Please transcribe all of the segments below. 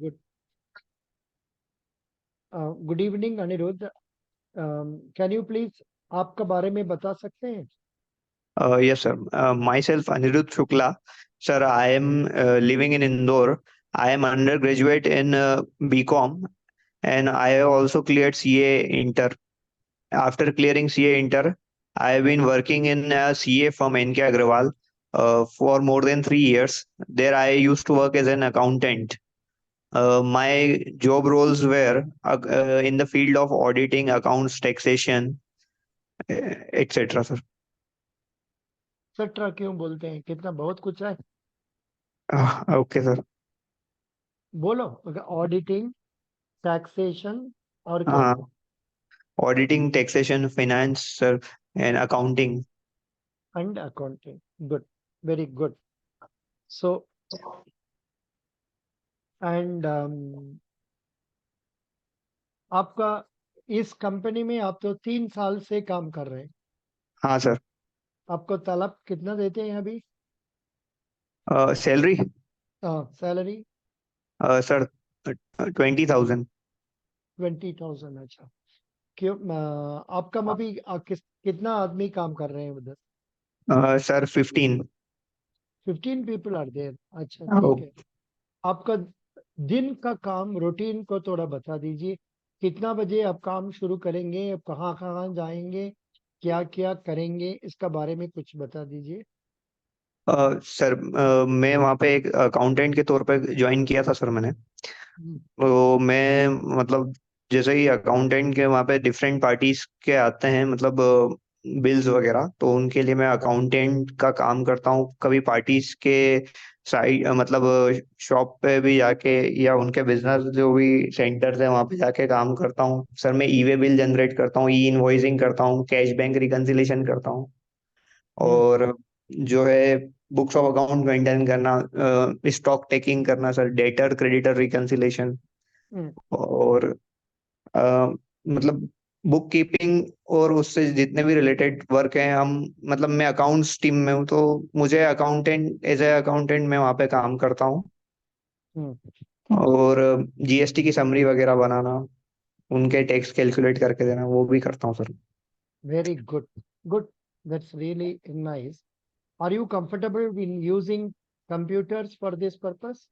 Good. Good evening Aniruddh. Can you please आपका बारे में बता सकते हैं? Yes, sir. Myself, Anirudh Shukla. Sir, I am living in Indore. I am undergraduate in BCom, and I have also cleared CA Inter. After clearing CA Inter, I have been working in a CA firm NK Agrawal for more than 3 years. There, I used to work as an accountant. My job roles were in the field of auditing, accounts, taxation, etc. Sir. सट्रा क्यों बोलते हैं? कितना बहुत कुछ है। Okay, sir. बोलो। Auditing, taxation और क्या? Uh, Auditing, taxation, finance, sir, and accounting. And accounting. Good, very good. So and आपका इस कंपनी में आप तो 3 साल से काम कर रहे हैं। हाँ सर। आपको तलब कितना देते हैं अभी? Salary salary sir 20,000। 20,000। अच्छा। क्यों आपका अभी कितना आदमी काम कर रहे हैं उधर? सर 15। 15 people are there. अच्छा, ठीक है। आपका दिन का काम रूटीन को थोड़ा बता दीजिए। कितना बजे आप काम शुरू करेंगे? आप कहाँ कहाँ जाएंगे? क्या क्या करेंगे? इसका बारे में कुछ बता दीजिए। सर मैं वहाँ पे एक अकाउंटेंट के तौर पे ज्वाइन किया था सर मैंने। हम्म, तो मैं मतलब जैसे ही अकाउंटेंट के वहाँ पे डिफरेंट पार्टीज के आते हैं मतलब बिल्स वगैरह, तो उनके लिए मैं अकाउंटेंट का काम करता हूँ। कभी पार्टीज के साइड मतलब शॉप पे भी जाके या उनके बिजनेस जो भी सेंटर्स है वहाँ पे जाके काम करता हूँ सर। मैं ई वे बिल जनरेट करता हूँ, ई इनवॉइसिंग करता हूँ, कैश बैंक रिकंसिलेशन करता हूँ, हम्म, और जो है बुक्स ऑफ अकाउंट मेंटेन करना, स्टॉक टेकिंग करना सर, डेटर क्रेडिटर रिकंसिलेशन, हम्म। और अ, मतलब बुक कीपिंग और उससे जितने भी रिलेटेड वर्क हैं हम, मतलब मैं अकाउंट्स टीम में हूँ तो मुझे अकाउंटेंट एज ए अकाउंटेंट मैं वहाँ पे काम करता हूँ। हम्म। और जीएसटी की समरी वगैरह बनाना, उनके टैक्स कैलकुलेट करके देना, वो भी करता हूँ sir. Very good. Good. That's really nice. Are you comfortable in using computers for this purpose?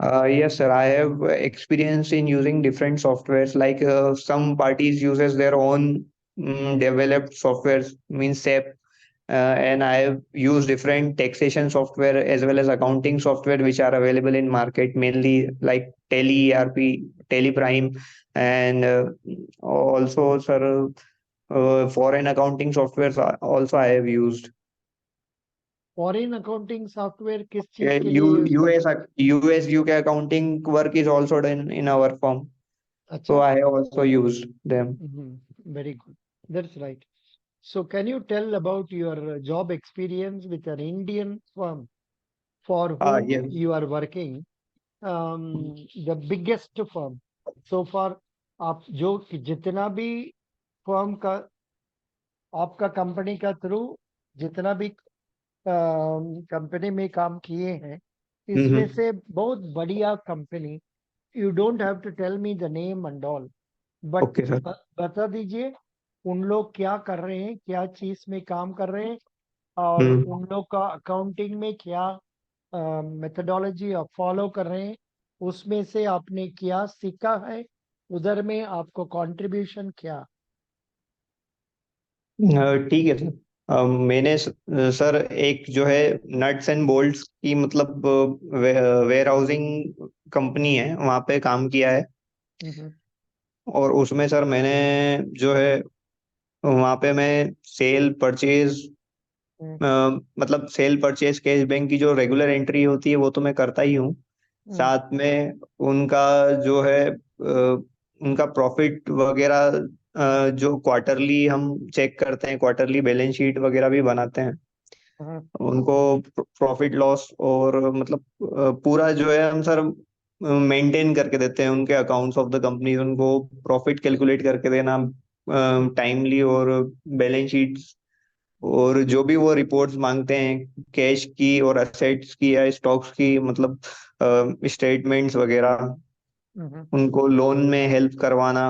Yes, sir. I have experience in using different softwares. Like some parties uses their own developed softwares, means SAP, and I have used different taxation software as well as accounting software which are available in market, mainly like Tele ERP, Tele Prime, and also, sir, foreign accounting softwares also I have used. Foreign accounting software किस चीज Yeah, के लिए use कर? US UK accounting work is also done in our firm. So अच्छा। I have also used them. Very good. That's right. So can you tell about your job experience with an Indian firm for whom Yes. you are working? The biggest firm so far, आप जो जितना भी firm का आपका company का through जितना भी company में काम किए हैं, इसमें Mm-hmm. से बहुत बढ़िया company, you don't have to tell me the name and all, but Okay, sir. बता दीजिए उन लोग क्या कर रहे हैं, क्या चीज में काम कर रहे हैं, और Hmm. उन लोग का अकाउंटिंग में क्या मेथडोलॉजी आप फॉलो कर रहे हैं, उसमें से आपने क्या सीखा है, उधर में आपको कंट्रीब्यूशन क्या? ठीक है सर। मैंने सर एक जो है नट्स एंड बोल्ट्स की मतलब वेयर हाउसिंग कंपनी है, वहाँ पे काम किया है। हम्म, और उसमें सर मैंने जो है वहाँ पे मैं सेल परचेज, हम्म, मतलब सेल परचेज कैश बैंक की जो रेगुलर एंट्री होती है वो तो मैं करता ही हूँ। हम्म, साथ में उनका जो है उनका प्रॉफिट वगैरह जो क्वार्टरली हम चेक करते हैं, क्वार्टरली बैलेंस शीट वगैरह भी बनाते हैं हम्म, उनको, प्रॉफिट लॉस और मतलब पूरा जो है हम सर मेंटेन करके देते हैं उनके अकाउंट्स ऑफ द कंपनी, उनको प्रॉफिट कैलकुलेट करके देना टाइमली, और बैलेंस शीट्स और जो भी वो रिपोर्ट्स मांगते हैं कैश की और असेट्स की या स्टॉक्स की, मतलब स्टेटमेंट्स वगैरह, उनको लोन में हेल्प करवाना,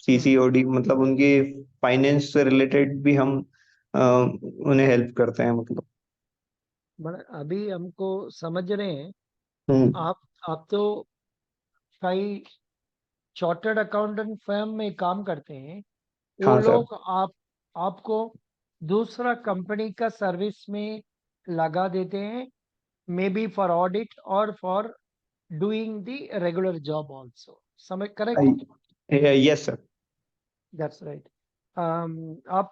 सीसीओडी मतलब उनकी फाइनेंस से रिलेटेड भी हम उन्हें हेल्प करते हैं मतलब। बट अभी हमको समझ रहे हैं, हम्म। आप तो कई चार्टर्ड अकाउंटेंट फर्म में काम करते हैं। वो हाँ सर। लोग आपको दूसरा कंपनी का सर्विस में लगा देते हैं, मे बी फॉर ऑडिट और for doing the regular job also. समझ correct? Yes sir. That's right. आप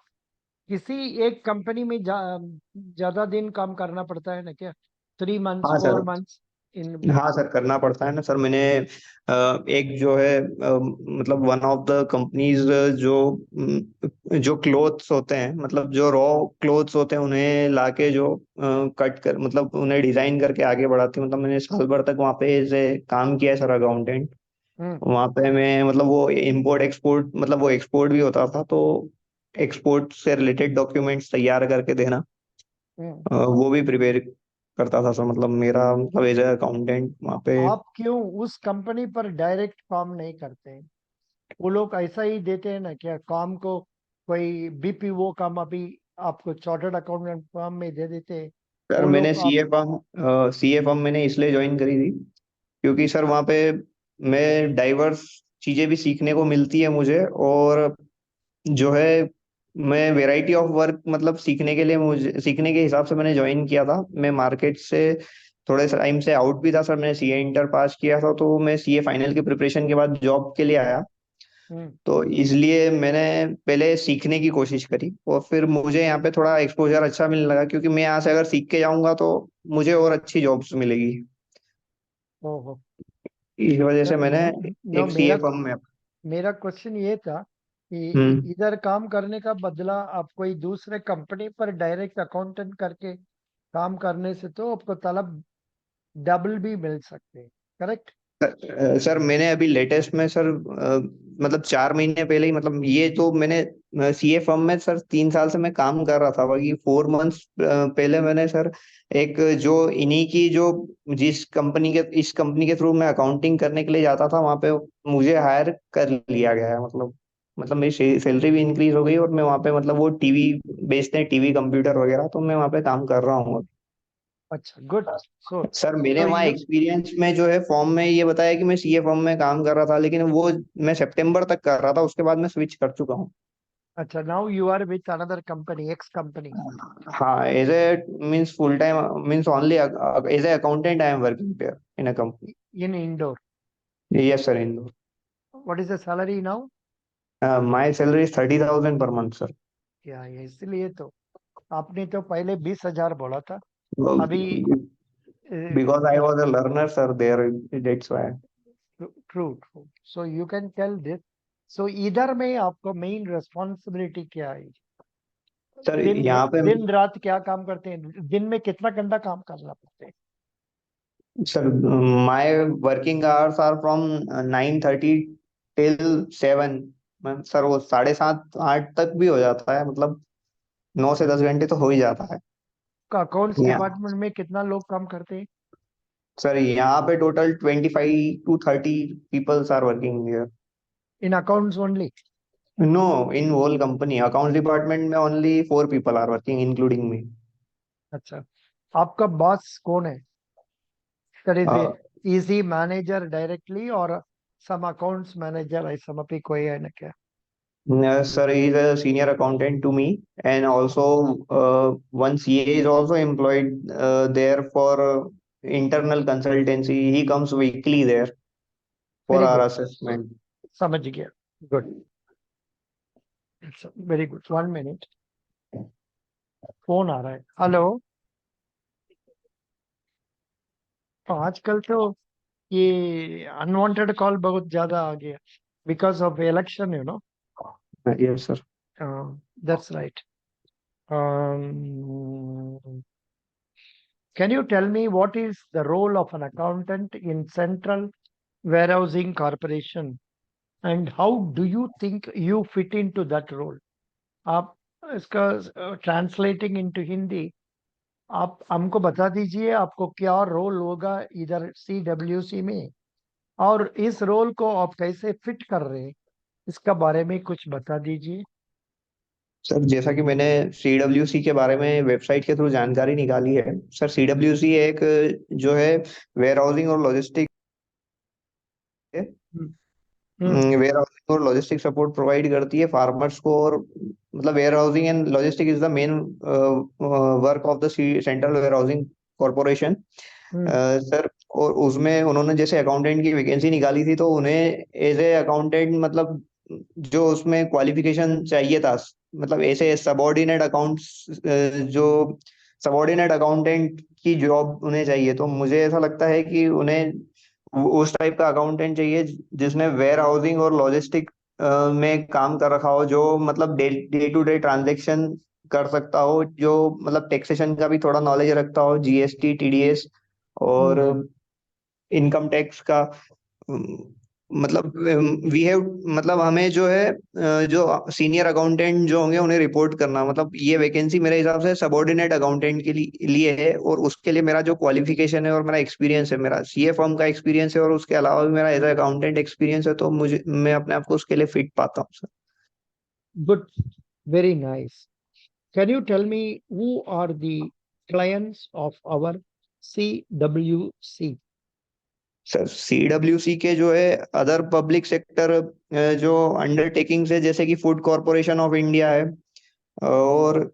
किसी एक कंपनी में ज्यादा दिन काम करना पड़ता है ना क्या? 3 months, हाँ सर। 4 months इन। हाँ सर, करना पड़ता है ना सर। मैंने एक जो है मतलब वन ऑफ द कंपनीज जो क्लोथ्स होते हैं, मतलब जो रॉ क्लोथ्स होते हैं उन्हें लाके जो कट कर मतलब उन्हें डिजाइन करके आगे बढ़ाती है, मतलब मैंने साल भर तक वहाँ पे ऐसे काम किया है सर, अकाउंटेंट। हम्म। वहाँ पे मैं मतलब वो इम्पोर्ट एक्सपोर्ट मतलब वो एक्सपोर्ट भी होता था, तो एक्सपोर्ट से रिलेटेड डॉक्यूमेंट्स तैयार करके देना, हम्म। वो भी प्रिपेयर करता था सर। मतलब मेरा मतलब एज अकाउंटेंट वहाँ पे। आप क्यों उस कंपनी पर डायरेक्ट काम नहीं करते हैं? वो लोग ऐसा ही देते हैं ना क्या काम को? कोई बीपीओ काम अभी आपको चार्टर्ड अकाउंटेंट फर्म में दे देते हैं। सर वो मैंने लोग आप। सीए फर्म मैंने इसलिए ज्वाइन करी थी क्योंकि सर वहाँ पे मैं डाइवर्स चीजें भी सीखने को मिलती है मुझे, और जो है मैं वेराइटी ऑफ वर्क मतलब सीखने के लिए, मुझे सीखने के हिसाब से मैंने ज्वाइन किया था। मैं मार्केट से थोड़े से टाइम से आउट भी था सर। मैंने सीए इंटर पास किया था, तो मैं सीए फाइनल की प्रिपरेशन के बाद जॉब के लिए आया। हम्म। तो इसलिए मैंने पहले सीखने की कोशिश करी, और फिर मुझे यहाँ पे थोड़ा एक्सपोजर अच्छा मिलने लगा, क्योंकि मैं यहाँ से अगर सीख के जाऊंगा तो मुझे और अच्छी जॉब्स मिलेगी। ओहो। इस वजह से मैंने नो, एक सीए फर्म में। मेरा क्वेश्चन ये था कि हम्म। इधर काम करने का बदला आप कोई दूसरे कंपनी पर डायरेक्ट अकाउंटेंट करके काम करने से तो आपको तलब डबल भी मिल सकते हैं। करेक्ट? सर मैंने अभी लेटेस्ट में सर मतलब 4 महीने पहले ही, मतलब ये तो मैंने सीए फर्म में सर 3 साल से मैं काम कर रहा था, बाकी 4 मंथ्स पहले मैंने सर एक जो इन्हीं की जो जिस कंपनी के इस कंपनी के थ्रू मैं अकाउंटिंग करने के लिए जाता था, वहां पे मुझे हायर कर लिया गया है। मतलब मेरी सैलरी भी इंक्रीज हो गई, और मैं वहाँ पे मतलब वो टीवी बेचते हैं, टीवी कंप्यूटर वगैरह, तो मैं वहाँ पे काम कर रहा हूँ। अच्छा, गुड। सो सर मेरे सो वहाँ यू। एक्सपीरियंस में जो है फॉर्म में ये बताया कि मैं सीए फॉर्म में काम कर रहा था, लेकिन वो मैं सितंबर तक कर रहा था, उसके बाद मैं स्विच कर चुका हूँ। अच्छा, now you are with another company, X company, हाँ, as a means full time means only as a accountant I am working there in a company. In Indore. Yes sir, Indore. What is the salary now? My salary is 30,000 per month sir. क्या है, इसलिए तो आपने तो पहले 20,000 बोला था। अभी because I was a learner sir there, that's why. True, true. So you can tell this. So इधर में आपको मेन रिस्पॉन्सिबिलिटी क्या है? सर दिन यहाँ पे दिन रात क्या काम करते हैं? दिन में कितना घंटा काम करना पड़ता है? Sir my working hours are from 9:30 till 7। Sir वो 7:30 8 तक भी हो जाता है, मतलब 9 से 10 घंटे तो हो ही जाता है। अकाउंट्स यहाँ डिपार्टमेंट में कितना लोग काम करते हैं? सर यहाँ पे total 25 to 30 peoples are working here. In accounts only? No, in whole company account department में only 4 people are working including me. अच्छा, आपका बॉस कौन है? That is he manager directly और सम अकाउंट्स मैनेजर ऐसा भी कोई है ना क्या? Sir, he is a senior accountant to me, and also one CA is also employed there for internal consultancy. He comes weekly there for very our good, assessment. समझ गया। Good, very good. 1 minute, phone आ रहा है। Hello. आजकल तो ये unwanted call बहुत ज्यादा आ गया, because of election, you know. Yes, sir. That's right. Can you tell me what is the role of an accountant in Central Warehousing Corporation, and how do you think you fit into that role? आप इसका translating into Hindi, आप हमको बता दीजिए आपको क्या role होगा इधर CWC में, और इस रोल को आप कैसे फिट कर रहे हैं, इसका बारे में कुछ बता दीजिए। सर जैसा कि मैंने सीडब्ल्यूसी के बारे में वेबसाइट के थ्रू जानकारी निकाली है सर, सीडब्ल्यूसी एक जो है वेयर हाउसिंग और logistic hmm. Hmm. Warehousing और लॉजिस्टिक सपोर्ट प्रोवाइड करती है फार्मर्स को। और मतलब warehousing and logistic is the main work of the central warehousing corporation hmm. Sir. और उसमें उन्होंने जैसे अकाउंटेंट की वैकेंसी निकाली थी, तो उन्हें एज ए अकाउंटेंट मतलब जो उसमें क्वालिफिकेशन चाहिए था, मतलब ऐसे सबॉर्डिनेट अकाउंट्स, जो सबॉर्डिनेट अकाउंटेंट की जॉब उन्हें चाहिए। तो मुझे ऐसा लगता है कि उन्हें उस टाइप का अकाउंटेंट चाहिए जिसने वेयर हाउसिंग और लॉजिस्टिक में काम कर रखा हो, जो मतलब डे टू डे ट्रांजेक्शन कर सकता हो, जो मतलब टैक्सेशन का भी थोड़ा नॉलेज रखता हो, जीएसटी टीडीएस और हम्म। इनकम टैक्स का। मतलब वी हैव मतलब हमें जो है जो सीनियर अकाउंटेंट जो होंगे उन्हें रिपोर्ट करना, मतलब ये वैकेंसी मेरे हिसाब से सबॉर्डिनेट अकाउंटेंट के लिए है। और उसके लिए मेरा जो क्वालिफिकेशन है और मेरा एक्सपीरियंस है, मेरा सीए फर्म का एक्सपीरियंस है और उसके अलावा भी मेरा एज अकाउंटेंट एक्सपीरियंस है, तो मुझे मैं अपने आप को उसके लिए फिट पाता हूँ sir. Good, very nice. Can you tell me who are the clients of our CWC? Sir CWC के जो है अदर पब्लिक सेक्टर जो अंडरटेकिंग्स है, जैसे कि फूड कॉरपोरेशन ऑफ इंडिया है, और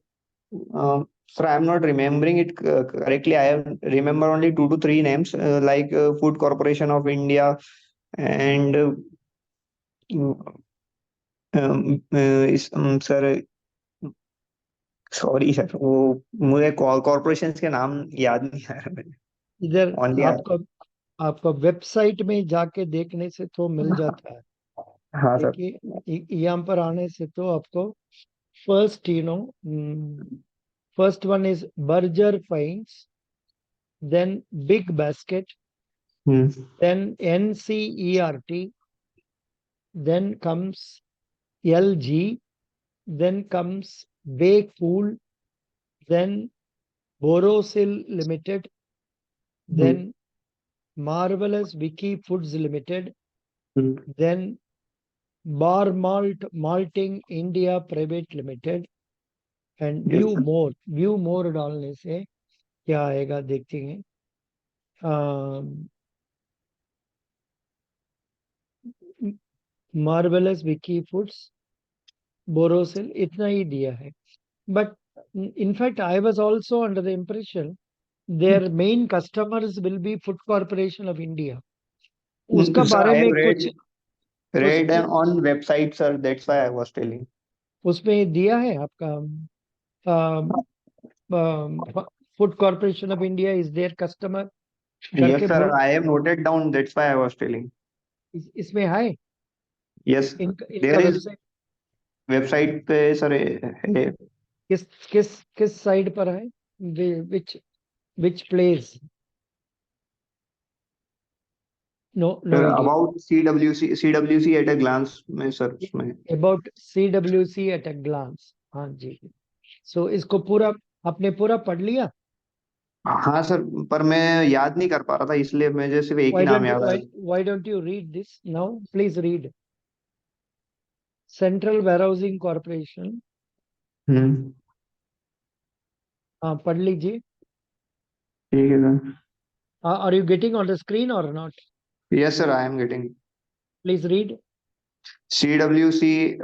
sir, I'm not remembering it correctly. I have remember only 2 to 3 names, like Food Corporation of India and sir sorry sir, वो मुझे कॉर्पोरेशन के नाम याद नहीं आ रहा मुझे। इधर ओनली आपका आपका वेबसाइट में जाके देखने से तो मिल जाता है। हाँ सर। देखिए, यहाँ पर आने से तो आपको first first one is Berger Paints, then BigBasket, hmm. then NCERT, then comes LG, then comes Wakepool, then Borosil Limited, hmm. then Marvelous Wiki Foods Limited, hmm. then Bar Malt Malting India Private Limited, and Yes, View sir. More. View More डालने से क्या आएगा देखते हैं। Marvellous Vicky foods, Borosil, इतना ही दिया है। But in fact, I was also under the impression their main customers will be Food Corporation of India. उसका Sir, बारे I have में कुछ उस read on website, sir. That's why I was telling. उसमें दिया है आपका food corporation of India is there customer Yes, करके sir. बोल, I have noted down. That's why I was telling. इसमें है Yes, इनका there is वेबसाइट वेबसाइट पे सर है। किस किस किस साइड पर है, which which place, no no sir idea about CWC at a glance में सर उसमें। About CWC at a glance. हाँ जी। सो इसको पूरा आपने पूरा पढ़ लिया? हाँ सर, पर मैं याद नहीं कर पा रहा था, इसलिए मुझे सिर्फ एक ही Why नाम don't you याद आया। why don't you read this now? Please read. Central Warehousing Corporation. हम्म। हाँ पढ़ लीजिए। ठीक है sir. Are you getting on the screen or not? Yes sir, I am getting. Please read. CWC,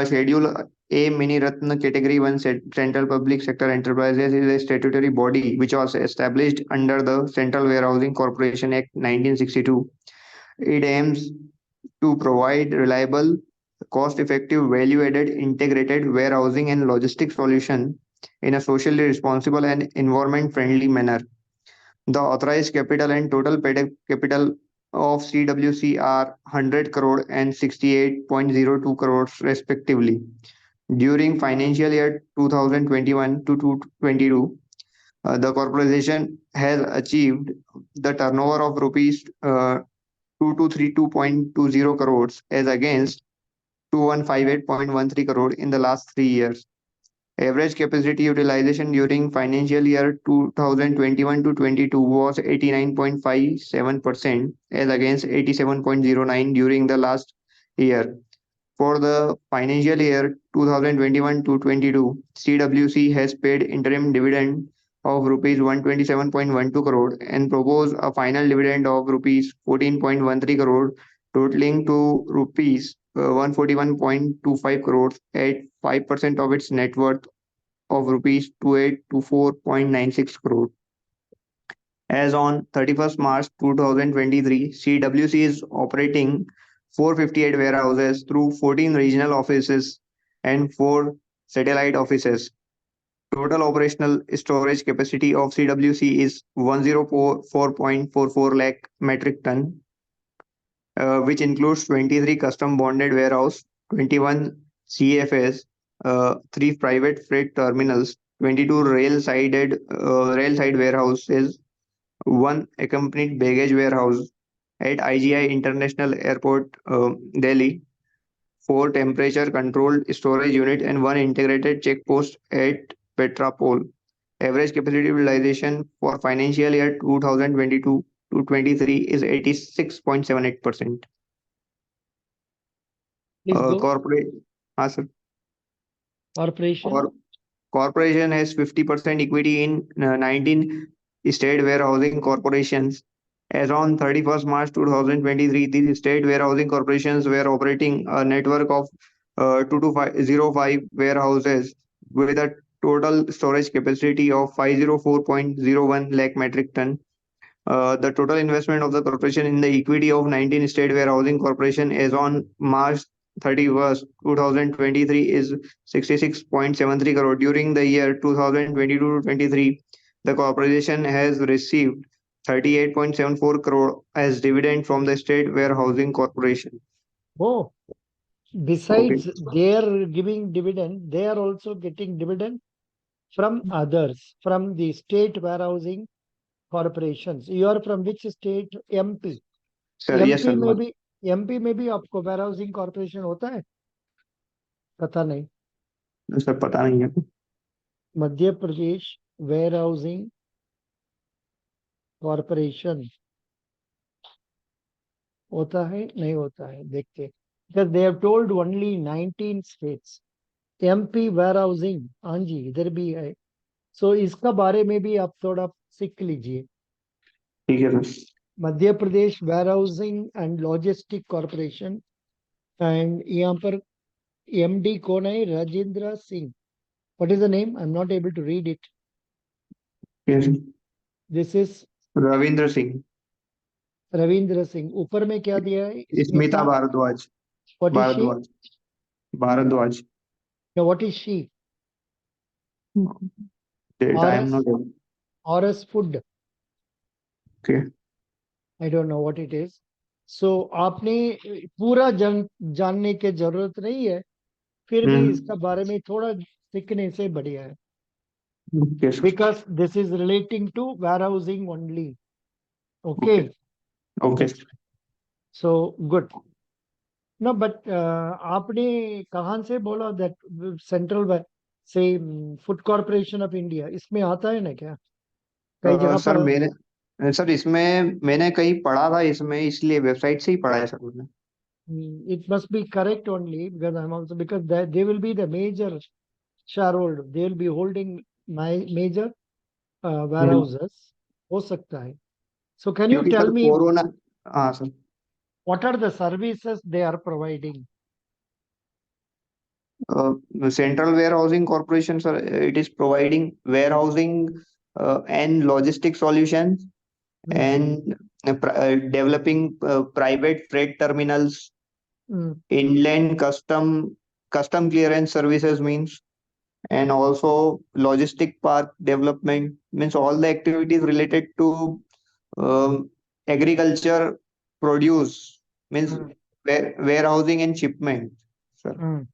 Schedule A Mini Ratna Category 1 Central Public Sector Enterprises is a statutory body which was established under the Central Warehousing Corporation Act 1962. It aims to provide reliable, cost-effective, value-added, integrated warehousing and logistics solution in a socially responsible and environment-friendly manner. The authorized capital and total paid capital of CWC are 100 crore and 68.02 crores respectively. During financial year 2021 to 2022, the corporation has achieved the turnover of rupees 2232.20 crores as against 2158.13 crore in the last 3 years. Average capacity utilization during financial year 2021 to 22 was 89.57% as against 87.09 during the last year. For the financial year 2021 to 22, CWC has paid interim dividend of rupees 127.12 crore and proposed a final dividend of rupees 14.13 crore, totaling to rupees 141.25 crores at 5% of its net worth of rupees 2824.96 crore. As on 31st March 2023, CWC is operating 458 warehouses through 14 regional offices and 4 satellite offices. Total operational storage capacity of CWC is 104.44 lakh metric ton, which includes 23 custom bonded warehouse, 21 CFS, 3 private freight terminals, 22 rail side warehouses, 1 accompanied baggage warehouse at IGI International Airport, Delhi, 4 temperature controlled storage unit and 1 integrated check post at Petrapol. Average capacity utilization for financial year 2022 to 23 is 86.78%. Please go. Corporate, sir. Corporation. Corporation has 50% equity in 19 state warehousing corporations. As on 31st March 2023, these state warehousing corporations were operating a network of 2205 warehouses with a total storage capacity of 504.01 lakh metric ton. The total investment of the corporation in the equity of 19 state warehousing corporation as on March 31st, 2023 is 66.73 crore. During the year 2022-23, the corporation has received 38.74 crore as dividend from the State Warehousing Corporation. Oh, besides they are giving dividend, they are also getting dividend from others, from the state warehousing corporations. You are from which state? MP. Sir, yes, sir. MP में भी आपको warehousing corporation होता है? पता नहीं. Sir पता नहीं है. मध्य प्रदेश warehousing corporation होता है नहीं होता है देखते. Because they have told only 19 states. MP warehousing, हाँ जी इधर भी है. So इसका बारे में भी आप थोड़ा सीख लीजिए. ठीक है sir. Madhya Pradesh warehousing and logistic corporation and यहाँ पर MD कौन है? Rajendra Singh. What is the name? I'm not able to read it. Yes. This is Ravindra Singh. Ravindra Singh. ऊपर में क्या दिया है? Smita Bhardwaj. What is she? Bhardwaj. No, what is she? I am not able. RS Food. Okay. I don't know what it is. So आपने पूरा जानने की जरूरत नहीं है, फिर भी इसका बारे में थोड़ा सीखने से बढ़िया है. Yes. Because this is relating to warehousing only. Okay. Okay. So good. No, but आपने कहाँ से बोला that central say Food Corporation of India इसमें आता है ना क्या? कई जगह पर सर इसमें मैंने कहीं पढ़ा था इसमें, इसलिए वेबसाइट से ही पढ़ा है सर मैंने. It must be correct only because I'm also because they will be the major shareholder. They will be holding my major warehouses. हो सकता है. So can you tell me हाँ sir. What are the services they are providing? Central Warehousing Corporation, sir, it is providing warehousing and logistic solutions and developing private freight terminals, inland custom clearance services means, and also logistic park development means all the activities related to agriculture produce means warehousing and shipment, sir.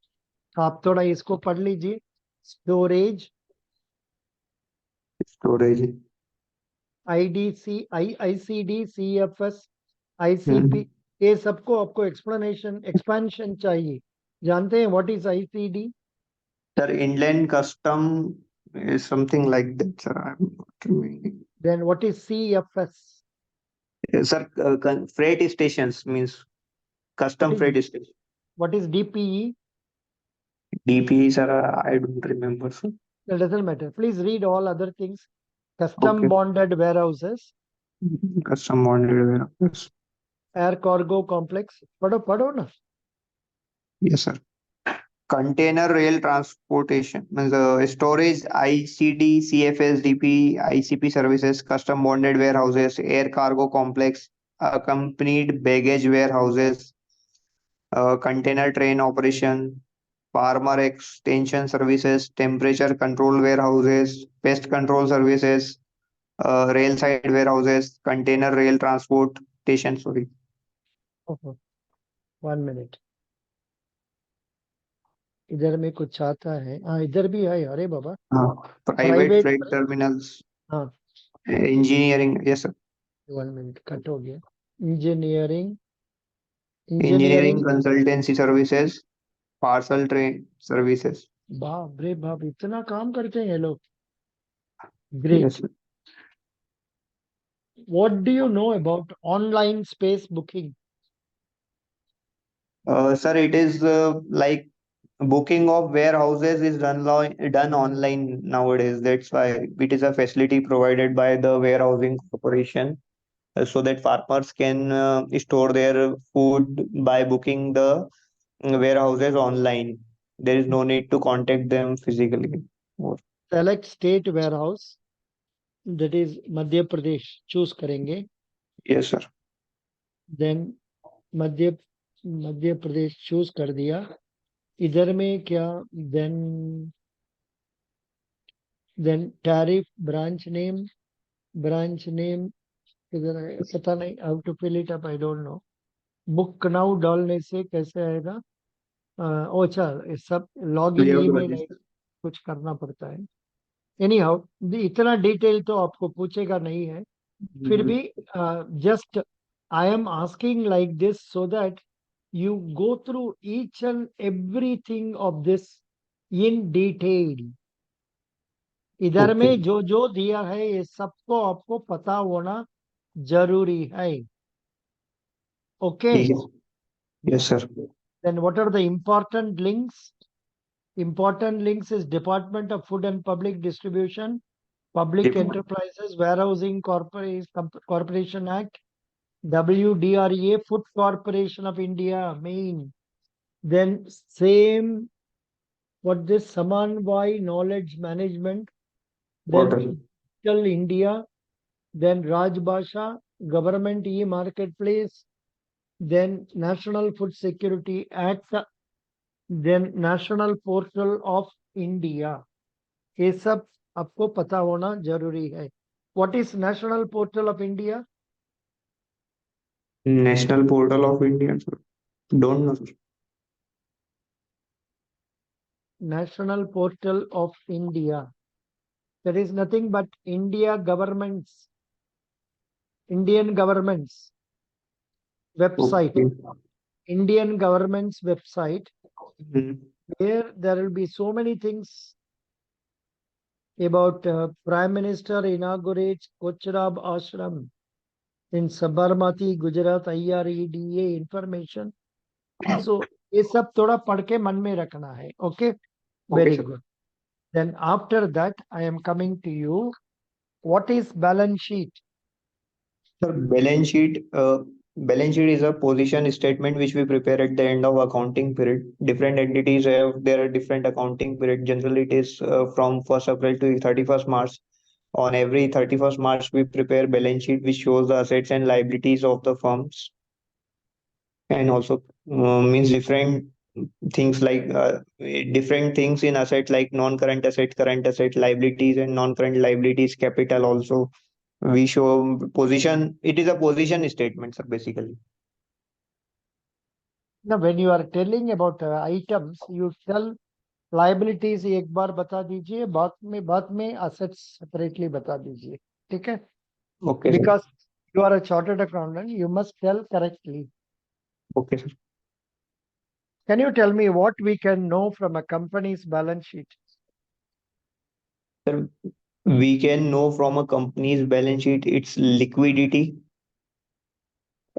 आप थोड़ा इसको पढ़ लीजिए. Storage, IDC, ICD, CFS, ICP, ये सबको आपको explanation expansion चाहिए. जानते हैं what is ICD? Sir, inland custom is something like that, sir. I'm not remembering. Then what is CFS? Sir, freight stations means What custom is freight station. what is DPE? DP, sir, I don't remember, sir. That doesn't matter. Please read all other things. Custom Okay. bonded warehouses, Custom bonded warehouse. air cargo complex. पढ़ो ना. Yes, sir. Container rail transportation means storage, ICD, CFS, DP, ICP services, custom bonded warehouses, air cargo complex, accompanied baggage warehouses, container train operation, farmer extension services, temperature control warehouses, pest control services, rail side warehouses, container rail transportation. Sorry. ओहो, 1 minute. इधर में कुछ आता है. हाँ, इधर भी है. अरे बाबा. Private private. freight terminals, हाँ, engineering. Yes, sir. 1 minute cut हो गया. Engineering. Engineering engineering. consultancy services, parcel train services. बाप रे बाप, इतना काम करते हैं ये लोग. Yes, great. sir. What do you know about online space booking? Sir, it is like booking of warehouses is done online nowadays. That's why it is a facility provided by the warehousing corporation so that farmers can store their food by booking the warehouses online. There is no need to contact them physically. Select state warehouse, that is Madhya Pradesh. Choose करेंगे. Yes, sir. Then Madhya Pradesh choose कर दिया. इधर में क्या? then tariff, branch name इधर है, पता नहीं. how to fill it up I don't know. book now डालने से कैसे आएगा? अच्छा, ये सब We login have to email register. कुछ करना पड़ता है. एनी हाउ, इतना डिटेल तो आपको पूछेगा नहीं है. फिर भी just I am asking like this so that you go through each and everything of this in detail. इधर Okay. में जो जो दिया है ये सबको आपको पता होना जरूरी है. Okay. ठीक है. Yes, sir. Then what are the important links? Important links is Department of Food and Public Distribution, Public Dep- Enterprises Warehousing Corporation Act, WDRA, Food Corporation of India, main. Then same, what this Samanvai Knowledge Management, then Portal. Digital India, then Rajbhasha, Government e-Marketplace, then National Food Security Act, then National Portal of India. ये सब आपको पता होना जरूरी है. What is National Portal of India? National Portal of India, sir. Don't know, sir. National Portal of India. That is nothing but Indian government's website. Okay. Indian government's website, Hmm. where there will be so many things about Prime Minister inaugurates Kochrab Ashram in Sabarmati, Gujarat, IREDA information. So ये सब थोड़ा पढ़ के मन में रखना है. Okay, Okay, very sir. good. Then after that, I am coming to you. What is balance sheet? Sir, balance sheet is a position statement which we prepare at the end of accounting period. Different entities have their different accounting period. Generally, it is from 1st April to 31st March. On every 31st March, we prepare balance sheet which shows the assets and liabilities of the firms, and also means things like different things in asset like non-current asset, current asset, liabilities, and non-current liabilities, capital also. We show position. It is a position statement, sir, basically. Now, when you are telling about items, you tell liabilities एक बार बता दीजिए, बाद में assets separately बता दीजिए. ठीक है? Okay, sir. Because you are a chartered accountant, you must tell correctly. Okay, sir. Can you tell me what we can know from a company's balance sheet? Sir, we can know from a company's balance sheet its liquidity,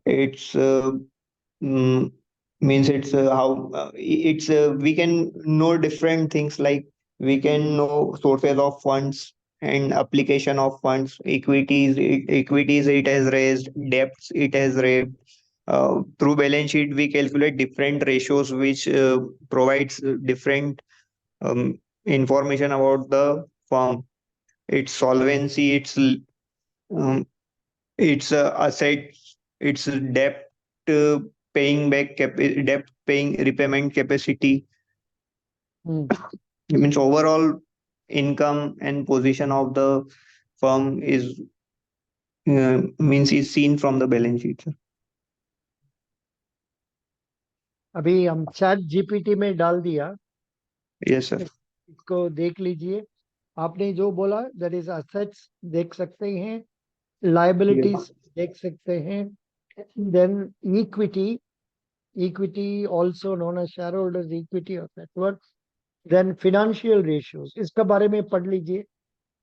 its mm, means it's how it's we can know different things like we can know sources of funds and application of funds, equities it has raised, debts it has raised. Through balance sheet we calculate different ratios which provides different information about the firm, its solvency, um, its assets, its debt uh, paying back debt paying repayment capacity. Hmm. It means overall income and position of the firm is means is seen from the balance sheet, sir. अभी हम chat GPT में डाल दिया, Yes, sir. इसको देख लीजिए. आपने जो बोला दैट इज असेट्स देख सकते हैं, लायबिलिटीज Yes. देख सकते हैं, then equity also known as shareholders equity of network, then financial ratios. इसका बारे में पढ़ लीजिए.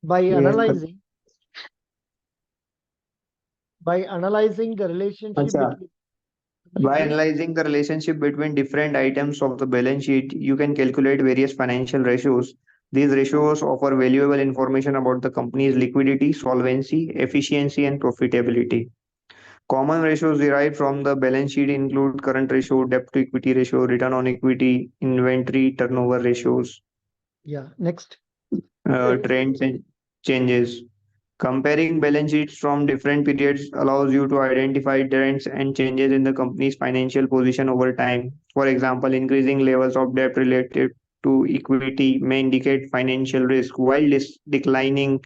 by Yes, sir. analyzing by analyzing the relationship Acha. between By analyzing the relationship between different items of the balance sheet, you can calculate various financial ratios. These ratios offer valuable information about the company's liquidity, solvency, efficiency, and profitability. Common ratios derived from the balance sheet include current ratio, debt to equity ratio, return on equity, inventory turnover ratios, yeah, next. trends and changes. Comparing balance sheets from different periods allows you to identify trends and changes in the company's financial position over time. For example, increasing levels of debt related to equity may indicate financial risk, while declining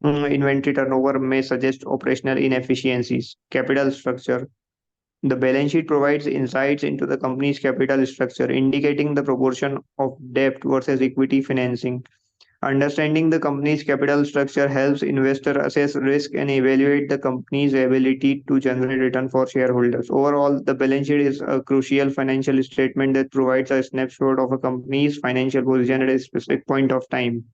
inventory turnover may suggest operational inefficiencies. Capital structure. The balance sheet provides insights into the company's capital structure, indicating the proportion of debt versus equity financing. Understanding the company's capital structure helps investor assess risk and evaluate the company's ability to generate return for shareholders. Overall, the balance sheet is a crucial financial statement that provides a snapshot of a company's financial position at a specific point of time.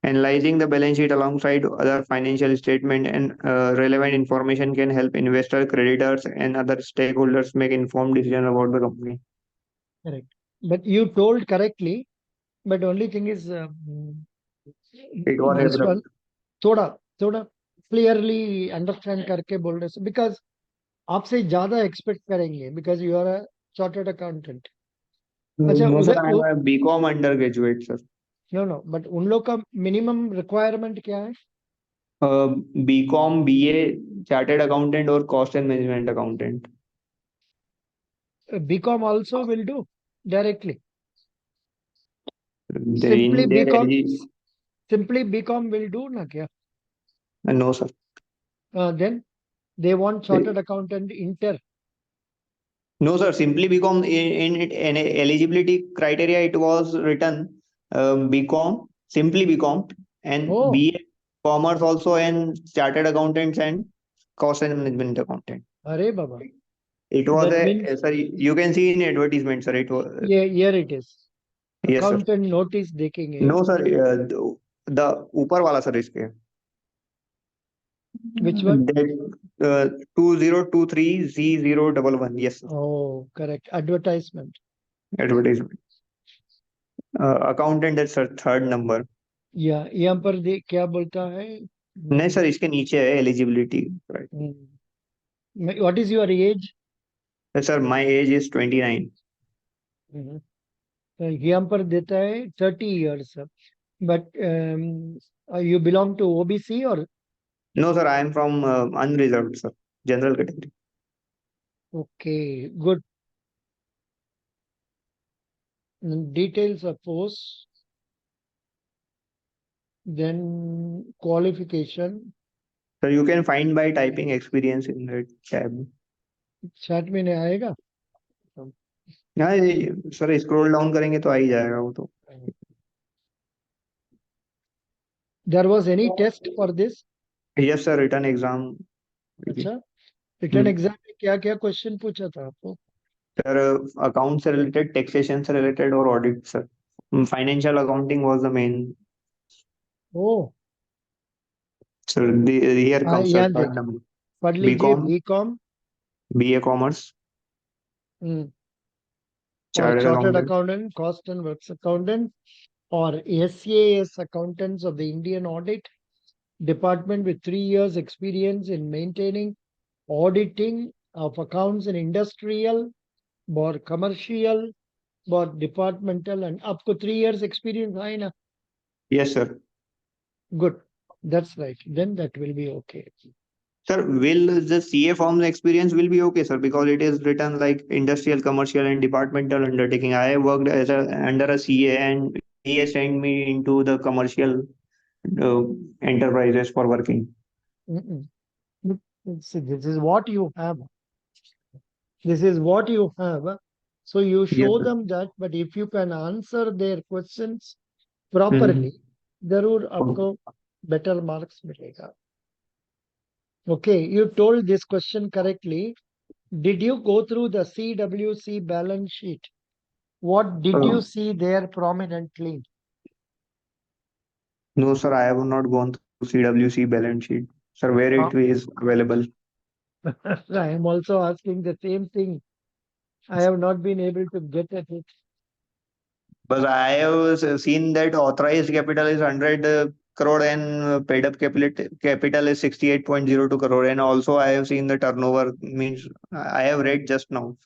Analyzing the balance sheet alongside other financial statement and relevant information can help investors, creditors, and other stakeholders make informed decisions about the company. Correct. But you told correctly, but only thing is It was this abrupt. one थोड़ा थोड़ा clearly understand करके बोल रहे, because आपसे ज्यादा expect करेंगे because you are a chartered accountant. अच्छा No, sir, उधर I am a BCom undergraduate, sir. No no, but उन लोग का मिनिमम रिक्वायरमेंट क्या है? BCom, BA, Chartered Accountant or Cost and Management Accountant. BCom also will do directly. They simply in their BCom, simply BCom will do ना क्या? no, sir. Then they want chartered accountant inter. No, sir. Simply BCom in eligibility criteria it was written BCom, simply BCom, and oh BA Commerce also, and Chartered Accountants and Cost and Management Accountant. अरे बाबा, It was that a means sir. You can see in advertisement, sir. It was ये here it is. yes, sir. Accountant notice देखेंगे. No, sir. The ऊपर वाला sir इसके. Which one? That 2023Z011. Yes, sir. Oh, correct. Advertisement. Advertisement. Accountant that's third number. या यहाँ पर क्या बोलता है? नहीं सर इसके नीचे है eligibility. What is your age? Sir my age is 29. यहाँ पर देता है 30 years. But you belong to OBC or? No sir I am from unreserved sir, general category. Okay, good. Details of post, then qualification. Sir you can find by typing experience in that tab. chat में नहीं आएगा. हाँ sir scroll down करेंगे तो आ ही जाएगा वो तो. There was any test for this? Yes sir return exam. अच्छा, रिटर्न एग्जाम में क्या क्या क्वेश्चन पूछा था आपको? Sir, accounts से related, taxation से related और audit sir. Financial accounting was the main. Oh, Sir, here comes sir यहाँ third देख, number. पढ़ लीजिए BCom, बीकॉम BA Commerce, और Chartered chartered Accountant. Accountant, cost and works accountant or SCAS accountants of the Indian Audit Department with 3 years experience in maintaining auditing of accounts in industrial or commercial or departmental and up to 3 years experience है ना? Yes sir. Good, that's right, then that will be okay. Sir, will the CA forms experience will be okay, sir, because it is written like industrial, commercial, and departmental undertaking. I worked as under a CA, and he has sent me into the commercial uh, enterprises for working. Mm-mm. See, this is what you have. This is what you have. So you Yes, show sir. them that, but if you can answer their questions Mhm. properly, जरूर आपको better marks मिलेगा. Okay, you told this question correctly. Did you go through the CWC balance sheet? What did you Uh, see there prominently? no, sir, I have not gone through CWC balance sheet. Sir, where Uh, it is available? I am also asking the same thing. I have not been able to get at it. But I have seen that authorized capital is 100 crore and paid up capital is 68.02 crore. And also I have seen the turnover means I have read just now.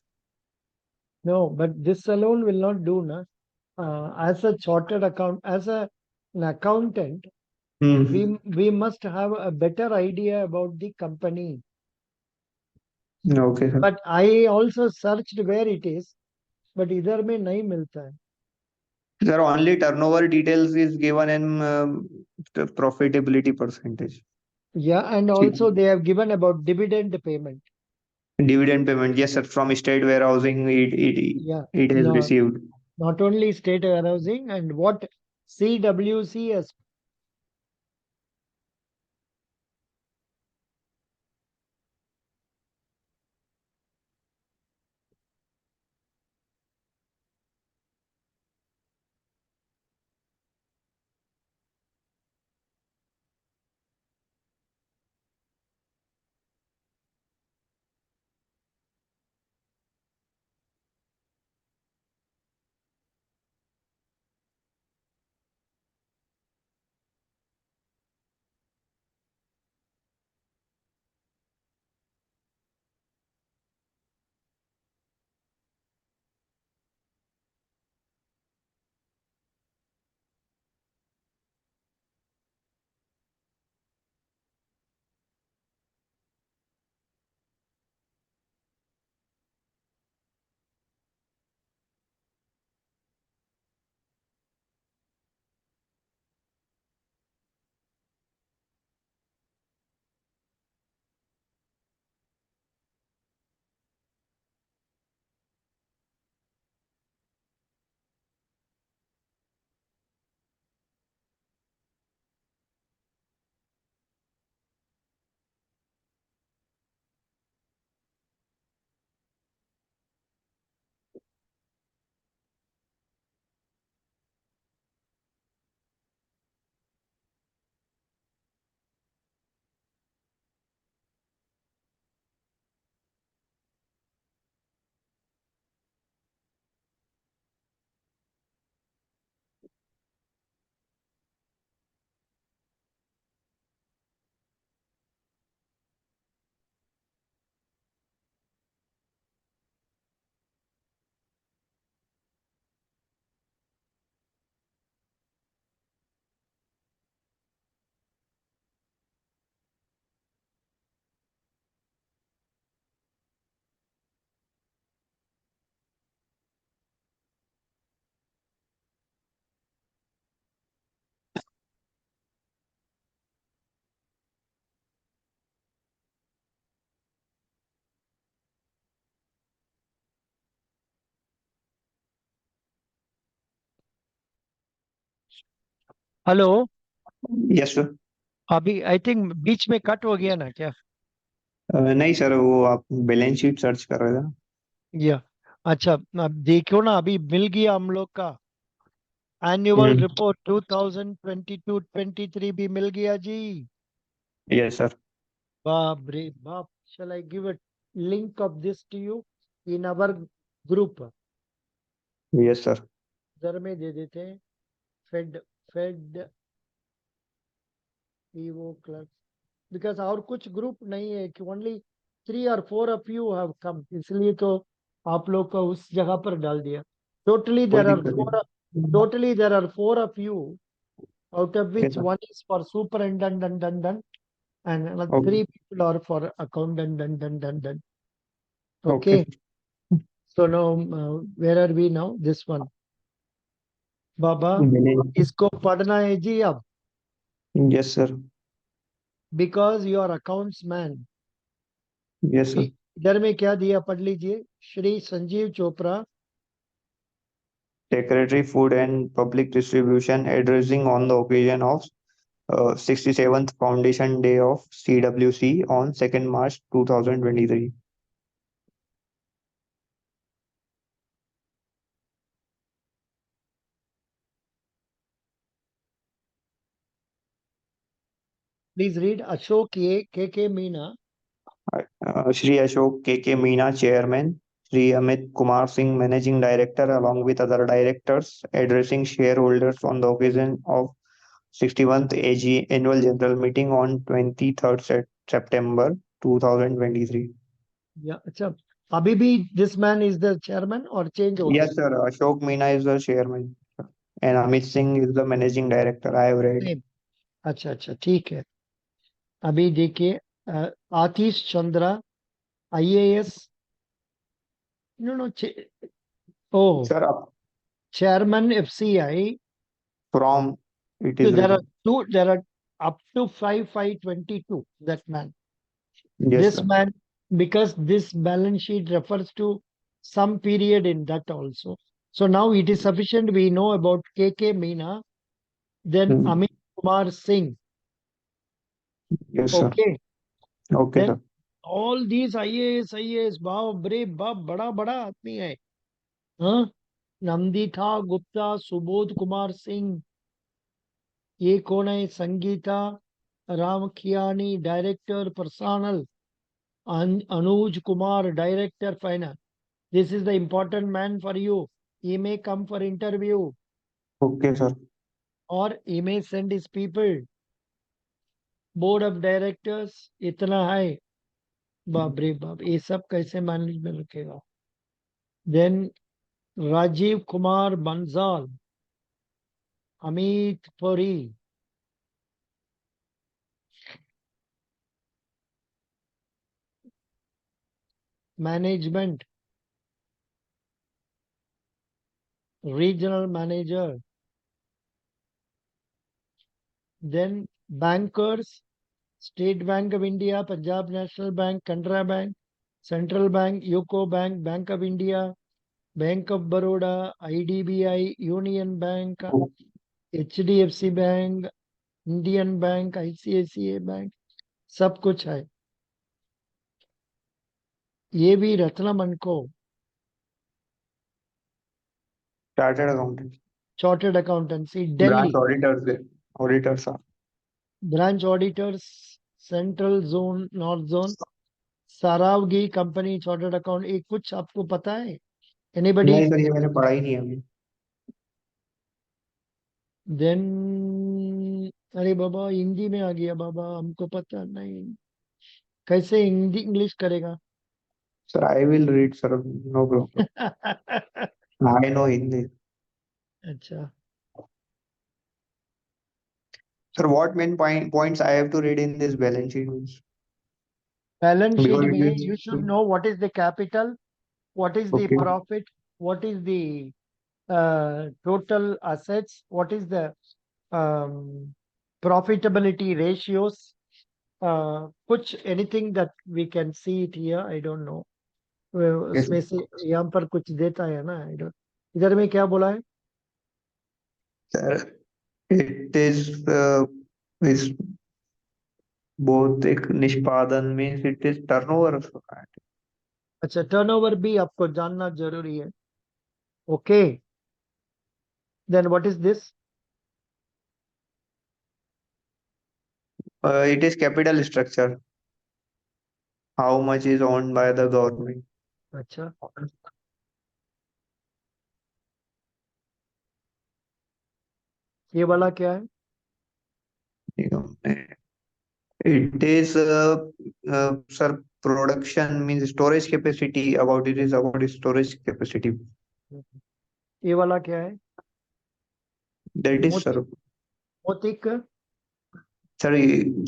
No, but this alone will not do, na? As a chartered an accountant, Hmm. we must have a better idea about the company. Okay, sir. But I also searched where it is, but इधर में नहीं मिलता है. Sir, only turnover details is given in the profitability percentage. Yeah, and also they have given about dividend payment. Dividend payment, yes, sir. From state warehousing, Yeah, it has no, received. not only state warehousing and what CWC has. Hello. Yes, sir. अभी I think बीच में cut हो गया ना क्या? नहीं sir, वो आप balance sheet search कर रहे थे ना? या अच्छा, अब देखो ना, अभी मिल गया हम लोग का एनुअल हम्म। रिपोर्ट 2022-23 भी मिल गया जी। Yes sir. बाप रे बाप, shall I give a link of this to you in our group? Yes sir. इधर में दे देते हैं। फेड फेड ईवो क्लर्क, बिकॉज और कुछ ग्रुप नहीं है कि only 3 or 4 of you have come, इसलिए तो आप लोग को उस जगह पर डाल दिया। टोटली कोई देर आर दिक्कत फोर नहीं। Totally there are 4 of you, out of okay which sir. one is for superintendent and another okay. 3 people are for accountant. Okay Okay, so now where are we now? This one, बाबा, sir. इसको पढ़ना है जी अब, yes sir. Because you are accounts man. Yes sir. इधर में क्या दिया, पढ़ लीजिए। Shri Sanjeev Chopra, Secretary Food and Public Distribution addressing on the occasion of 67th Foundation Day of CWC on 2nd March 2023. Please read. Ashok A K Meena, Shri Ashok KK Meena, Chairman, Shri Amit Kumar Singh, Managing Director, along with other directors, addressing shareholders on the occasion of 61th AG Annual General Meeting on 23rd September 2023. या अच्छा, अभी भी this man is the chairman और change हो गया? Yes, sir. Ashok Meena is the chairman, and Amit Singh is the managing director. I have read. नहीं, अच्छा अच्छा ठीक है। अभी देखिए, Atish Chandra, IAS, no no, oh, Sir, up chairman FCI. from it So is written. there are up to 5/5/22, that man. Yes, This sir. man, because this balance sheet refers to some period in that also. So now it is sufficient we know about KK Meena, then Hmm. Amit Kumar Singh. Yes, sir. Okay. Okay, Then sir. all these IAS, बाप रे बाप, बड़ा बड़ा आदमी है। हाँ, नंदिता गुप्ता, सुबोध कुमार सिंह, ये कौन है? Sangeeta Ramkhiyani, director personnel, Anuj Kumar, Director Finance. This is the important man for you. He may come for interview Okay, sir. or he may send his people. Board of Directors इतना है, बाप रे बाप, ये सब कैसे मैनेज में रखेगा? Then Rajiv Kumar Bansal, Amit Puri, Management, Regional Manager. Then Bankers, State Bank of India, Punjab National Bank, Canara Bank, Central Bank, UCO Bank, Bank of India, bank of Baroda, IDBI, union bank, HDFC bank, Indian bank, ICICI bank, सब कुछ है। ये भी रत्नमन को Chartered accountant. Chartered accountancy Branch Delhi, auditors there. Auditors are. Branch auditors, central zone, north zone, Saraogi company chartered account. ये कुछ आपको पता है? एनीबडी? नहीं सर, ये मैंने पढ़ा ही नहीं है अभी। देन, अरे बाबा, हिंदी में आ गया बाबा, हमको पता नहीं, कैसे हिंदी इंग्लिश करेगा? Sir, I will read, sir. No problem. I know Hindi. अच्छा, Sir, what main points I have to read in this balance sheet? Balance sheet Because में it you is should know what is the capital, what is the okay. profit, what is the total assets, what is the um, profitability ratios, कुछ anything that we can see it here, I don't know. Yes, उसमें से यहाँ पर कुछ देता है ना, I don't, इधर में क्या बोला है? sir. It is both एक निष्पादन means it is turnover. अच्छा, टर्नओवर भी आपको जानना जरूरी है. Okay, then what is this? It is capital structure. How much is owned by the government? अच्छा, ये वाला क्या है? It is, sir, production means storage capacity. About it is about storage capacity. ये वाला क्या है? That is, मोती, sir. मोती का. सर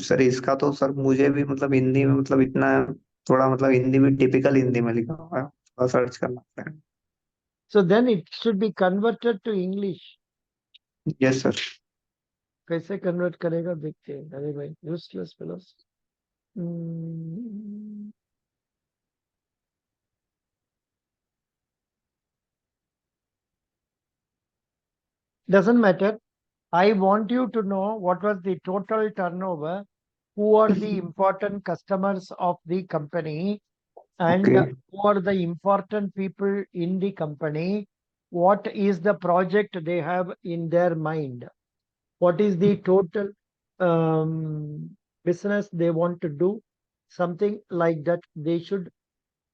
सर इसका तो सर मुझे भी मतलब हिंदी में मतलब इतना थोड़ा मतलब हिंदी भी टिपिकल हिंदी में लिखा हुआ है, थोड़ा सर्च करना पड़ेगा. So then it should be converted to English. Yes sir. कैसे कन्वर्ट करेगा देखते हैं. अरे भाई, useless fellows. Doesn't matter. I want you to know what was the total turnover, who are the important customers of the company, and okay. who are the important people in the company. What is the project they have in their mind? What is the total business they want to do? Something like that. They should,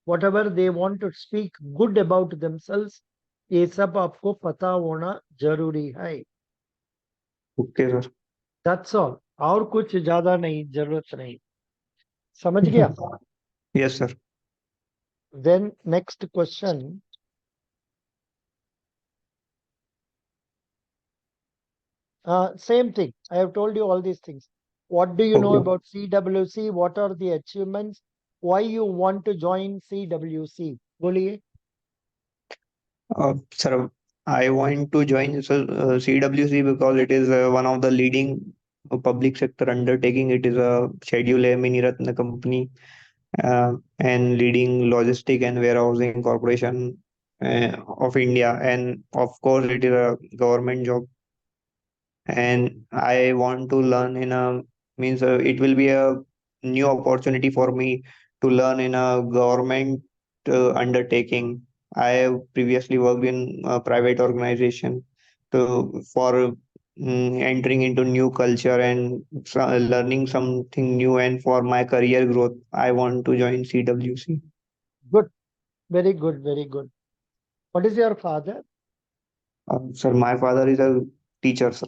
whatever they want to speak good about themselves, ये सब आपको पता होना जरूरी है. Okay sir. That's all. और कुछ ज्यादा नहीं, जरूरत नहीं. समझ गया? Yes sir. Then next question. Same thing. I have told you all these things. What do you know okay. about CWC? What are the achievements? Why you want to join CWC? बोलिए. Sir, I want to join CWC because it is one of the leading public sector undertaking. It is a Schedule A mini Ratna company and leading logistic and warehousing corporation of India. And of course, it is a government job. And I want to learn in a means it will be a new opportunity for me to learn in a government undertaking. I have previously worked in a private organization to for entering into new culture and learning something new, and for my career growth I want to join CWC. Good. Very good. Very good. What is your father? Sir, my father is a teacher, sir.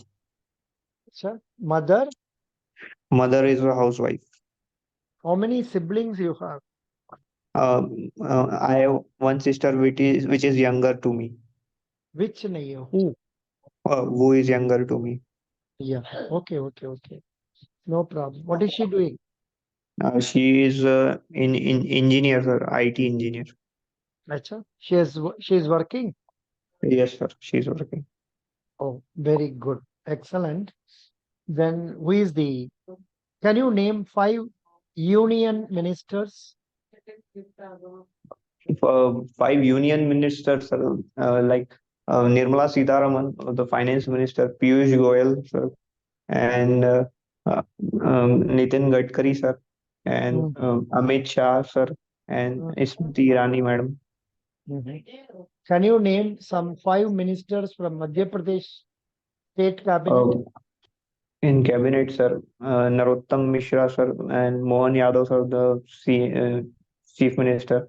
Sir, mother? Mother is a housewife. How many siblings you have? I have one sister which is younger to me. Which नहीं है? Who? Who is younger to me. Yeah. Okay. Okay. Okay. No problem. What is she doing? She is in engineer, sir, IT engineer. Acha. She is working. Yes, sir. She is working. Oh, very good. Excellent. Then who is the? Can you name 5 union ministers? 5 union ministers, sir, like Nirmala Sitharaman, the finance minister, Piyush Goyal, sir, and uh, Nitin Gadkari, sir, and Hmm. Amit Shah, sir, and Hmm. Smriti Irani, madam. Mhm. Can you name some 5 ministers from Madhya Pradesh state cabinet? Uh, in cabinet, sir, Narottam Mishra, sir, and Mohan Yadav, sir, the chief minister,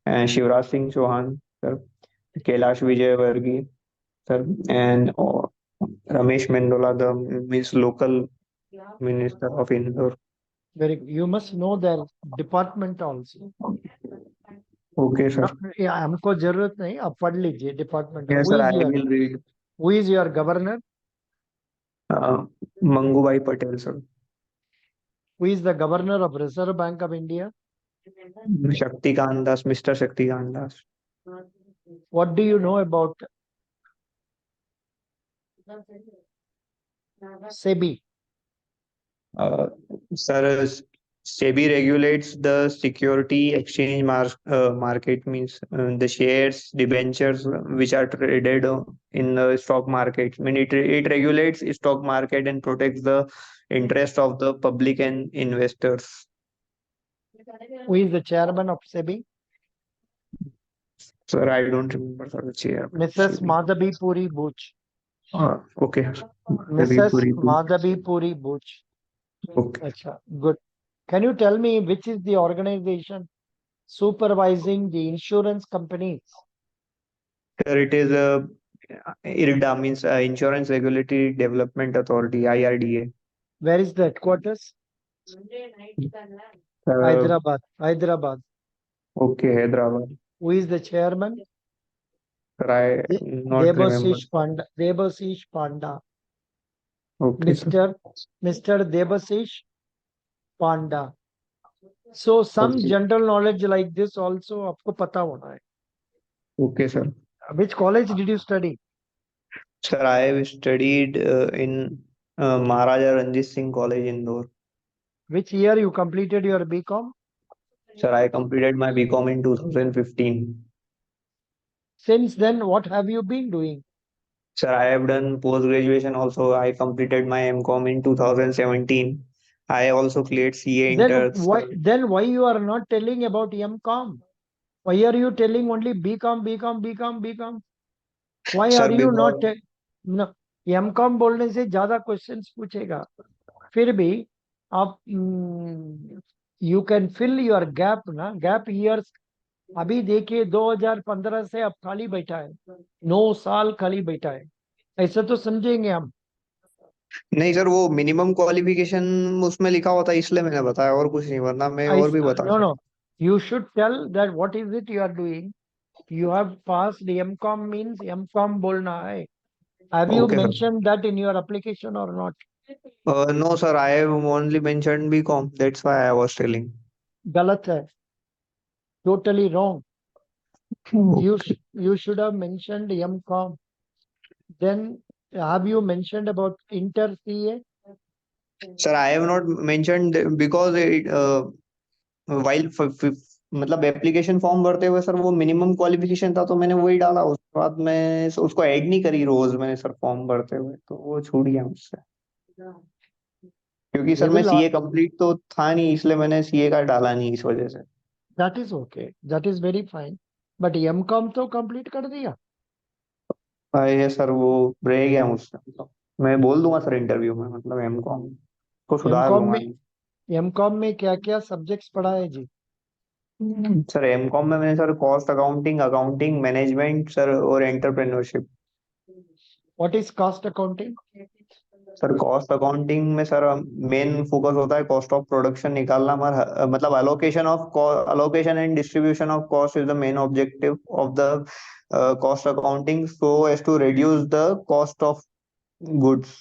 and Shivraj Singh Chauhan, sir, Kailash Vijayvargiya, sir, and Ramesh Mendola, the means local minister of Indore. Very good. You must know their department also. Okay, sir. Yeah, हमको जरूरत नहीं, आप पढ़ लीजिए department. Yes, sir, I will read. Who is your governor? Mangubai Patel, sir. Who is the governor of Reserve Bank of India? Shaktikant Das, Mr. Shaktikant Das. What do you know about SEBI? Uh, Sir, SEBI regulates the security exchange market, means the shares, debentures which are traded in the stock market. I mean, it regulates stock market and protects the interest of the public and investors. Who is the chairman of SEBI? Sir, I don't remember sir which year. Mrs. Madhabi Puri Buch. Okay. Maybe Mrs. Puri. Madhabi Puri Buch. Okay. Acha, good. Can you tell me which is the organization supervising the insurance companies? Sir, it is IRDA, means Insurance Regulatory Development Authority, IRDA. Where is the headquarters? Hyderabad. Hyderabad. Okay, Hyderabad. Who is the chairman? Sir, I not remember. Debasish Panda. Debasish Panda. Okay, sir. Mr. Debasish Panda. So some Okay. general knowledge like this also आपको पता होना है. Okay, sir. Which college did you study? Sir, I have studied in Maharaja Ranjit Singh College, Indore. Which year you completed your BCom? Sir, I completed my BCom in 2015. Since then, what have you been doing? Sir, I have done post graduation also. I completed my MCom in 2017. I also cleared CA Inter. Then why you are not telling about MCom? Why are you telling only BCom, BCom, BCom, BCom? Why Sir, are you not? because No, MCom बोलने से ज्यादा questions पूछेगा. फिर भी आप you can fill your gap ना, gap years. अभी देखिए 2015 से अब खाली बैठा है, 9 साल खाली बैठा है. ऐसा तो समझेंगे हम. नहीं सर, वो मिनिमम क्वालिफिकेशन उसमें लिखा होता है, इसलिए मैंने बताया, और कुछ नहीं, वरना मैं और भी बता No, सकता. no. You should tell that what is it you are doing. You have passed the MCom means MCom बोलना है. Have you Okay, sir. mentioned that in your application or not? No, sir, I have only mentioned BCom. That's why I was telling. गलत है. Totally wrong. You should have mentioned MCom. Then have you mentioned about inter CA? Sir, I have not mentioned because while मतलब application form भरते हुए sir वो minimum qualification था, तो मैंने वही डाला. उसके बाद मैं उसको ऐड नहीं करी रोज मैंने सर फॉर्म भरते हुए, तो वो छूट गया मुझसे. क्योंकि They सर मैं will. सीए कंप्लीट तो था नहीं, इसलिए मैंने सीए का डाला नहीं इस वजह से. That is okay. That is very fine. But MCom तो complete कर दिया. ये सर वो रह गया मुझसे. मतलब मैं बोल दूंगा सर इंटरव्यू में, मतलब एमकॉम को सुधार MCom लूंगा. में MCom में क्या क्या सब्जेक्ट्स पढ़ा है जी? सर एमकॉम में मैंने sir cost accounting, accounting management sir, और entrepreneurship. What is cost accounting? Sir cost accounting में सर मेन फोकस होता है कॉस्ट ऑफ प्रोडक्शन निकालना. हमारा मतलब allocation and distribution of cost is the main objective of the cost accounting, so as to reduce the cost of goods.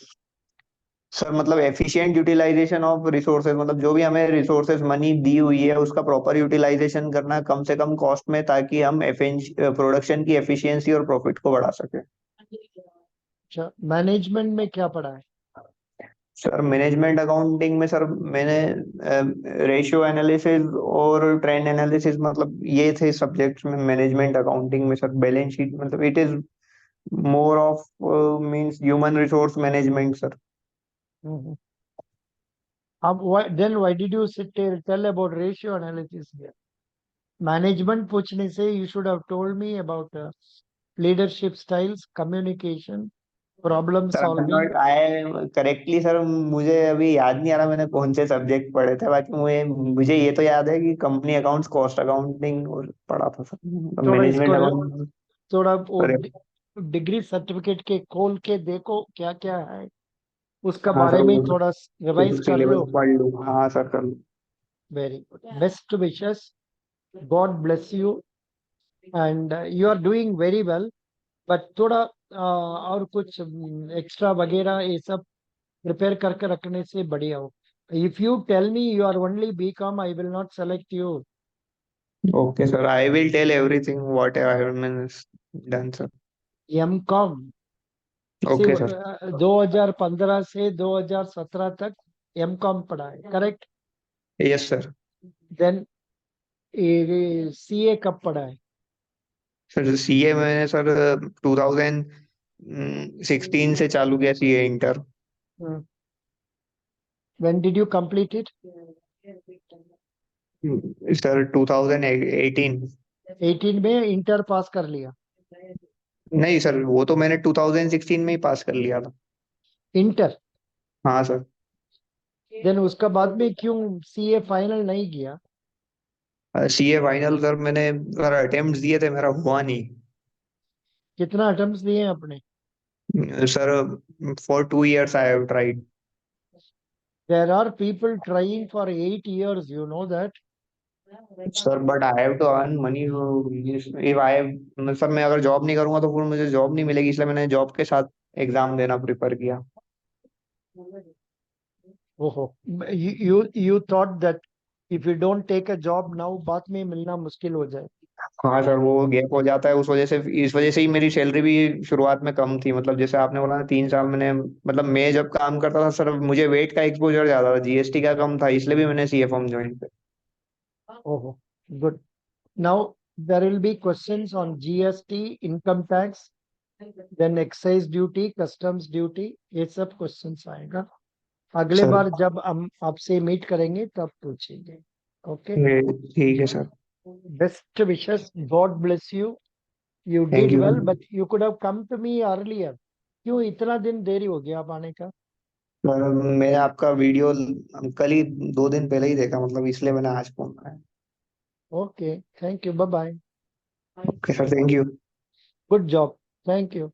Sir मतलब efficient utilisation of resources, मतलब जो भी हमें रिसोर्सेज मनी दी हुई है उसका प्रॉपर यूटिलाइजेशन करना कम से कम कॉस्ट में, ताकि हम प्रोडक्शन की एफिशिएंसी और प्रॉफिट को बढ़ा सके. अच्छा, मैनेजमेंट में क्या पढ़ा है? सर मैनेजमेंट अकाउंटिंग में सर मैंने रेशियो एनालिसिस और ट्रेंड एनालिसिस, मतलब ये थे सब्जेक्ट्स में मैनेजमेंट अकाउंटिंग में सर. बैलेंस शीट मतलब it is more of means human resource management sir. Hmm. अब why did you tell about ratio analysis here? Management पूछने से you should have told me about leadership styles, communication, problem sir solving. I correctly sir, मुझे अभी याद नहीं आ रहा मैंने कौन से सब्जेक्ट पढ़े थे. बाकी मुझे मुझे ये तो याद है कि कंपनी अकाउंट्स, कॉस्ट अकाउंटिंग और पढ़ा था सर. थोड़ा मैनेजमेंट इसको अकाउंट. थोड़ा वो डिग्री सर्टिफिकेट के खोल के देखो क्या क्या है, उसका हाँ सर, बारे में वो थोड़ा रिवाइज कर लो. सिलेबस पढ़ लूँ. हाँ सर, कर लूँ. Very good. Best wishes. God bless you and you are doing very well. But थोड़ा और कुछ एक्स्ट्रा वगैरह ये सब प्रिपेयर करके रखने से बढ़िया हो. If you tell me you are only BCom, I will not select you. Okay sir, I will tell everything what I have done sir. MCom से ओके सर. 2015 से 2017 तक एमकॉम पढ़ा है, correct? Yes sir. Then CA कब पढ़ा है? Sir CA मैंने sir 2016 से चालू किया CA inter. When did you complete it? Sir 2018. 18 में इंटर पास कर लिया? नहीं सर, वो तो मैंने 2016 में ही पास कर लिया था। इंटर? हाँ सर। देन उसका बाद में क्यों सीए फाइनल नहीं किया? सीए फाइनल सर मैंने सर अटेम्प्ट दिए थे, मेरा हुआ नहीं। कितना अटेम्प्ट्स दिए हैं आपने? Sir for 2 years I have tried. There are people trying for 8 years, you know that? Sir but I have to earn money. If I sir मैं अगर जॉब नहीं करूंगा तो फिर मुझे जॉब नहीं मिलेगी, इसलिए मैंने जॉब के साथ एग्जाम देना प्रिफर किया। ओहो, you thought that if you don't take a job now, बाद में मिलना मुश्किल हो जाए। हाँ सर, वो गैप हो जाता है उस वजह से, इस वजह से ही मेरी सैलरी भी शुरुआत में कम थी। मतलब जैसे आपने बोला ना, 3 साल मैंने, मतलब मैं जब काम करता था सर, मुझे वेट का एक्सपोजर ज्यादा था, जीएसटी का कम था, इसलिए भी मैंने सीए फॉर्म ज्वाइन किया। ओहो, good. Now there will be questions on GST, income tax, then excise duty, customs duty, ये सब questions आएगा। अगले सर बार जब हम आपसे मीट करेंगे तब पूछेंगे। ओके, ठीक है sir. Best wishes, God bless you. You thank did you well, sir. But you could have come to me earlier. क्यों इतना दिन देरी हो गया आप आने का? मैंने आपका वीडियो कल ही 2 दिन पहले ही देखा, मतलब इसलिए मैंने आज फोन कराया। Okay, thank you, bye bye. Okay sir, thank you. Good job, thank you.